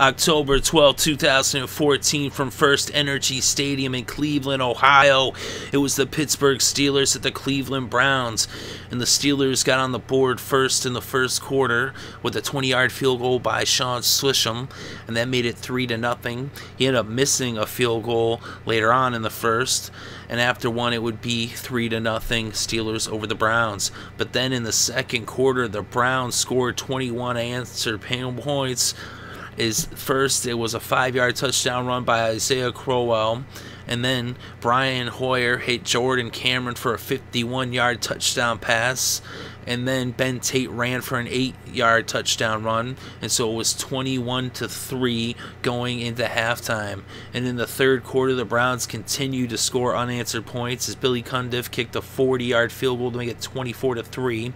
October 12, 2014, from First Energy Stadium in Cleveland, Ohio. It was the Pittsburgh Steelers at the Cleveland Browns, and the Steelers got on the board first in the first quarter with a 20-yard field goal by Shaun Suisham, and that made it 3-0. He ended up missing a field goal later on in the first, and after one it would be 3-0 Steelers over the Browns. But then in the second quarter, the Browns scored 21 answered points. First, it was a 5-yard touchdown run by Isaiah Crowell, and then Brian Hoyer hit Jordan Cameron for a 51-yard touchdown pass, and then Ben Tate ran for an 8-yard touchdown run, and so it was 21-3 going into halftime. And in the third quarter, the Browns continued to score unanswered points as Billy Cundiff kicked a 40-yard field goal to make it 24-3.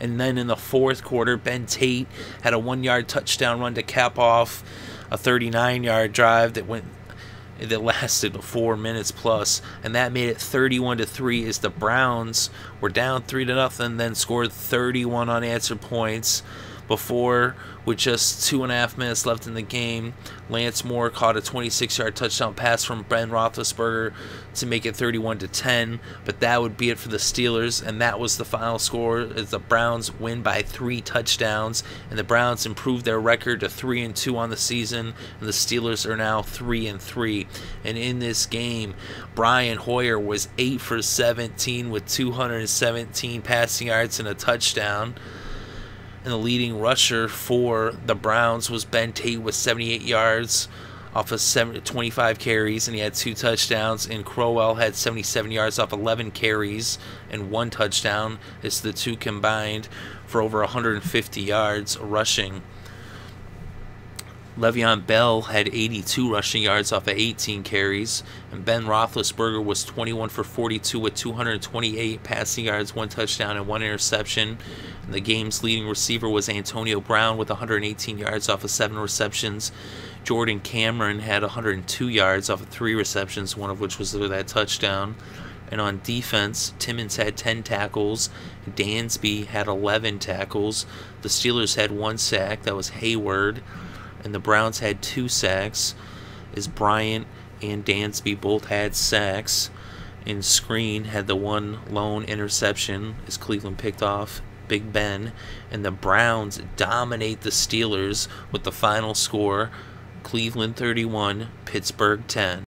And then in the fourth quarter, Ben Tate had a 1-yard touchdown run to cap off a 39-yard drive that lasted 4 minutes plus, and that made it 31-3 as the Browns were down 3-0, then scored 31 unanswered points before, with just 2.5 minutes left in the game, Lance Moore caught a 26-yard touchdown pass from Ben Roethlisberger to make it 31-10, but that would be it for the Steelers, and that was the final score as the Browns win by 3 touchdowns, and the Browns improved their record to 3-2 on the season, and the Steelers are now 3-3. And in this game, Brian Hoyer was 8 for 17 with 217 passing yards and a touchdown. And the leading rusher for the Browns was Ben Tate with 78 yards off of 25 carries, and he had 2 touchdowns. And Crowell had 77 yards off 11 carries and 1 touchdown. It's the two combined for over 150 yards rushing. Le'Veon Bell had 82 rushing yards off of 18 carries, and Ben Roethlisberger was 21 for 42 with 228 passing yards, 1 touchdown, and 1 interception. And the game's leading receiver was Antonio Brown with 118 yards off of 7 receptions. Jordan Cameron had 102 yards off of 3 receptions, one of which was that touchdown. And on defense, Timmons had 10 tackles, Dansby had 11 tackles. The Steelers had 1 sack, that was Hayward. And the Browns had 2 sacks, as Bryant and Dansby both had sacks. And Skrine had the 1 lone interception as Cleveland picked off Big Ben. And the Browns dominate the Steelers with the final score, Cleveland 31, Pittsburgh 10.